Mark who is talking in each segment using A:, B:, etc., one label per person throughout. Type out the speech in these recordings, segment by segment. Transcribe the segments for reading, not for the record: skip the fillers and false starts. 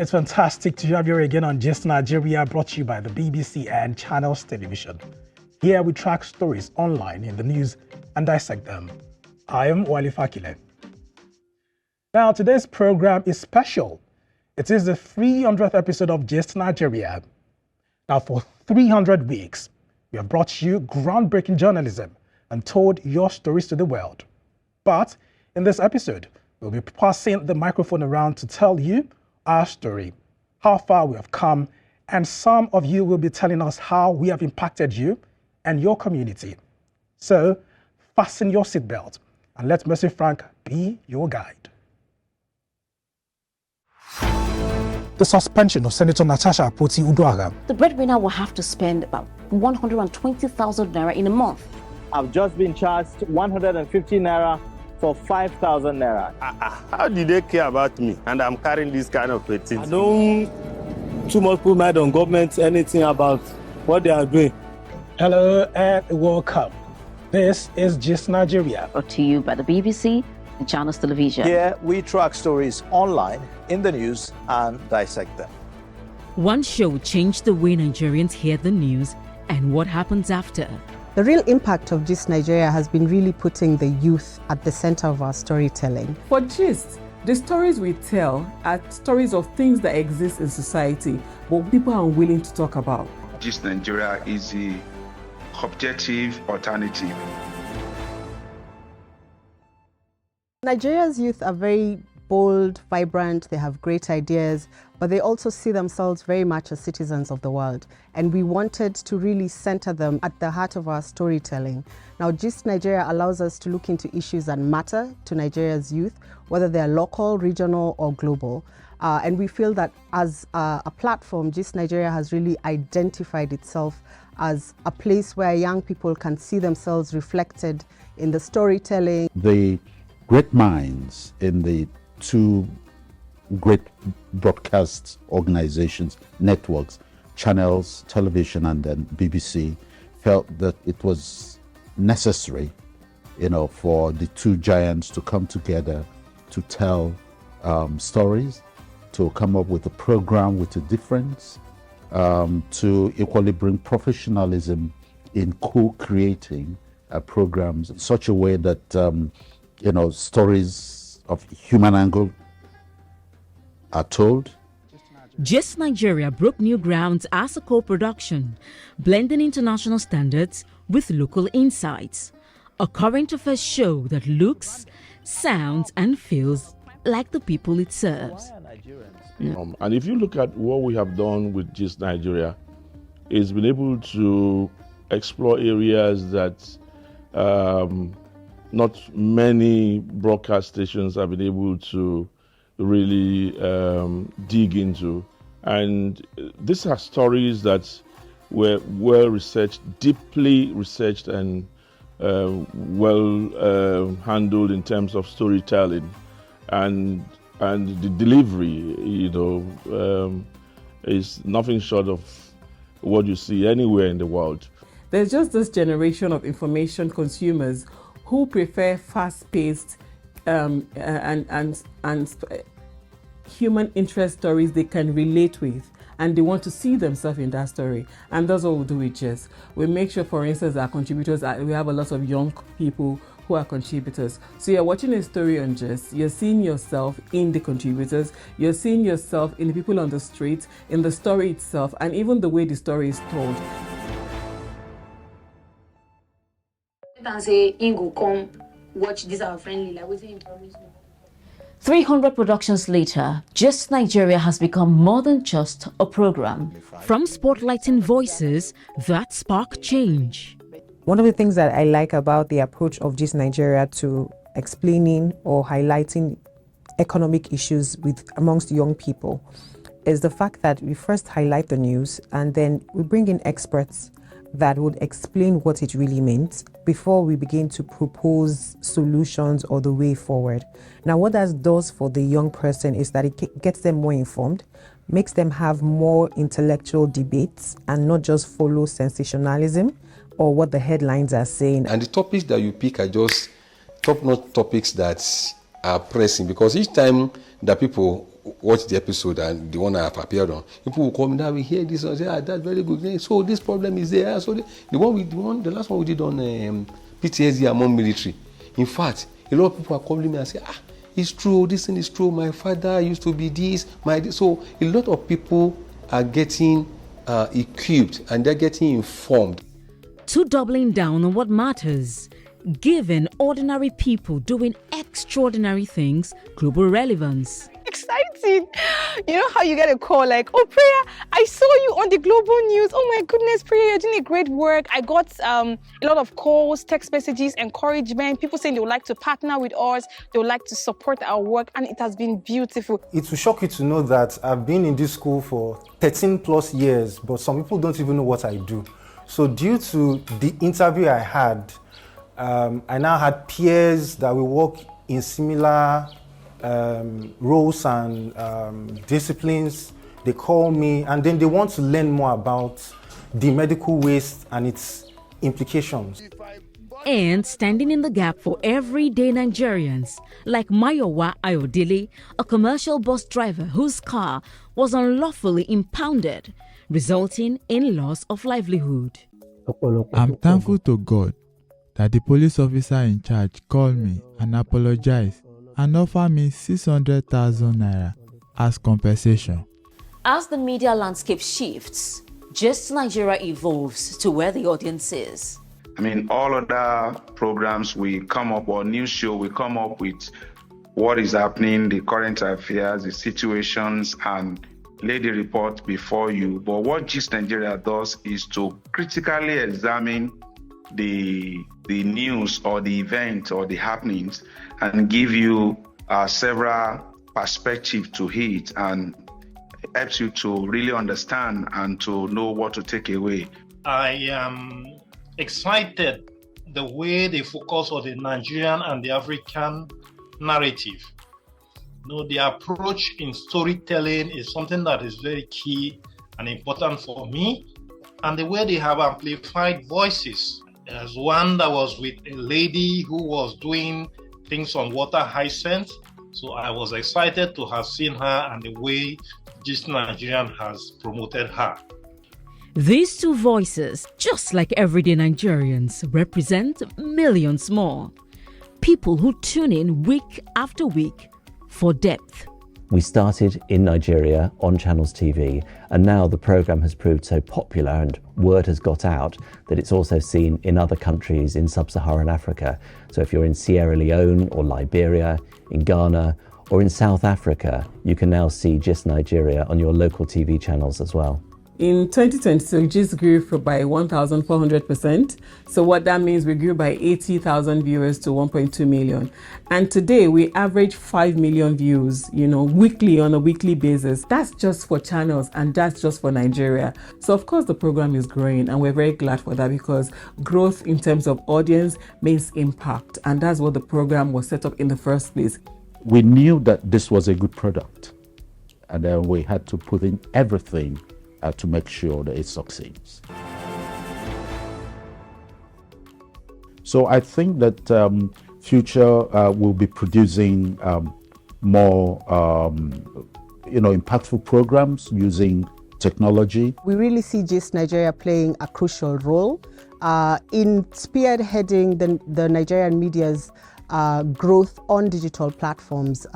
A: It's fantastic to have you again on Just Nigeria, brought to you by the BBC and Channels Television. Here we track stories online in the news and dissect them. I am Wali Fakile. Now, today's program is special. It is the 300th episode of Just Nigeria. Now, for 300 weeks, we have brought you groundbreaking journalism and told your stories to the world. But in this episode, we'll be passing the microphone around to tell you our story, how far we have come, and some of you will be telling us how we have impacted you and your community. So, fasten your seatbelt and let Mercy Frank be your guide. The suspension of Senator Natasha Akpoti-Uduaghan.
B: The breadwinner will have to spend about 120,000 naira in a month.
C: I've just been charged 150 naira for 5,000 naira.
D: How did they care about me? And I'm carrying this kind of thing.
C: I don't too much put mind on government anything about what they are doing.
A: Hello and welcome. This is Just Nigeria.
B: Brought to you by the BBC and Channels Television.
C: Here we track stories online, in the news, and dissect them.
E: One show changed the way Nigerians hear the news and what happens after.
F: The real impact of Gist Nigeria has been really putting the youth at the center of our storytelling.
G: For Gist, the stories we tell are stories of things that exist in society, but people are unwilling to talk about.
H: Gist Nigeria is the objective alternative.
F: Nigeria's youth are very bold, vibrant, they have great ideas, but they also see themselves very much as citizens of the world. And we wanted to really center them at the heart of our storytelling. Now, Gist Nigeria allows us to look into issues that matter to Nigeria's youth, whether they're local, regional, or global. And we feel that as a platform, Gist Nigeria has really identified itself as a place where young people can see themselves reflected in the storytelling.
I: The great minds in the two great broadcast organizations, networks, Channels Television and then BBC, felt that it was necessary, for the two giants to come together to tell stories, to come up with a program with a difference, to equally bring professionalism in co-creating programs in such a way that stories of human angle are told.
E: Just Nigeria broke new grounds as a co-production, blending international standards with local insights. A current affairs show that looks, sounds, and feels like the people it serves.
J: And if you look at what we have done with Just Nigeria, it's been able to explore areas that not many broadcast stations have been able to really dig into. And these are stories that were well researched, deeply researched, and well handled in terms of storytelling. And the delivery, is nothing short of what you see anywhere in the world.
G: There's just this generation of information consumers who prefer fast-paced and human interest stories they can relate with, and they want to see themselves in that story. And that's what we do with Gist. We make sure, for instance, our contributors, we have a lot of young people who are contributors. So you're watching a story on Gist, you're seeing yourself in the contributors, you're seeing yourself in the people on the street, in the story itself, and even the way the story is told.
B: 300 productions later, Just Nigeria has become more than just a program.
E: From spotlighting voices that spark change.
K: One of the things that I like about the approach of Gist Nigeria to explaining or highlighting economic issues amongst young people is the fact that we first highlight the news and then we bring in experts that would explain what it really means before we begin to propose solutions or the way forward. Now, what that does for the young person is that it gets them more informed, makes them have more intellectual debates and not just follow sensationalism or what the headlines are saying.
L: And the topics that you pick are just top-notch topics that are pressing, because each time that people watch the episode and the one I have appeared on, people will call me now, we hear this and say, that's very good. So this problem is there. So the last one we did on PTSD among military. In fact, a lot of people are calling me and say, it's true, this thing is true, my father used to be this, so a lot of people are getting equipped and they're getting informed.
E: To doubling down on what matters, giving ordinary people doing extraordinary things global relevance.
M: Exciting. You know how you get a call like, oh, Priya, I saw you on the global news. Oh my goodness, Priya, you're doing a great work. I got a lot of calls, text messages, encouragement, people saying they would like to partner with us, they would like to support our work, and it has been beautiful.
N: It will shock you to know that I've been in this school for 13 plus years, but some people don't even know what I do. So due to the interview I had, I now had peers that will work in similar roles and disciplines. They call me and then they want to learn more about the medical waste and its implications.
E: And standing in the gap for everyday Nigerians, like Mayowa Ayodele, a commercial bus driver whose car was unlawfully impounded, resulting in loss of livelihood.
O: I'm thankful to God that the police officer in charge called me and apologized and offered me 600,000 naira as compensation.
B: As the media landscape shifts, Just Nigeria evolves to where the audience is.
H: I mean, all other programs we come up, or news show, we come up with what is happening, the current affairs, the situations, and lay the report before you. But what Just Nigeria does is to critically examine the news or the event or the happenings and give you several perspectives to it, and helps you to really understand and to know what to take away.
P: I am excited the way they focus on the Nigerian and the African narrative. You know, the approach in storytelling is something that is very key and important for me. And the way they have amplified voices. There's one that was with a lady who was doing things on water hyacinth. So I was excited to have seen her and the way Just Nigerian has promoted her.
E: These two voices, just like everyday Nigerians, represent millions more. People who tune in week after week for depth.
Q: We started in Nigeria on Channels TV, and now the programme has proved so popular and word has got out that it's also seen in other countries in sub-Saharan Africa. So if you're in Sierra Leone or Liberia, in Ghana or in South Africa, you can now see Just Nigeria on your local TV channels as well.
G: In 2022, GIST grew by 1,400%. So what that means, we grew by 80,000 viewers to 1.2 million. And today we average 5 million views, weekly on a weekly basis. That's just for channels and that's just for Nigeria. So of course the program is growing and we're very glad for that, because growth in terms of audience means impact. And that's what the program was set up in the first place.
I: We knew that this was a good product, and then we had to put in everything to make sure that it succeeds. So I think that future will be producing more, impactful programs using technology.
F: We really see GIST Nigeria playing a crucial role in spearheading the Nigerian media's growth on digital platforms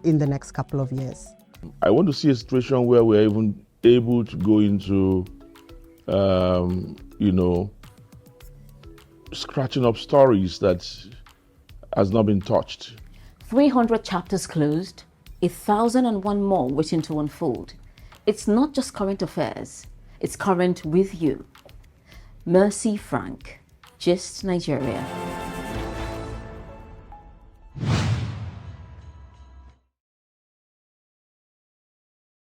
F: in the next couple of years.
J: I want to see a situation where we're even able to go into, scratching up stories that has not been touched.
B: 300 chapters closed, 1,001 more waiting to unfold. It's not just current affairs, it's current with you. Mercy Frank, Just Nigeria.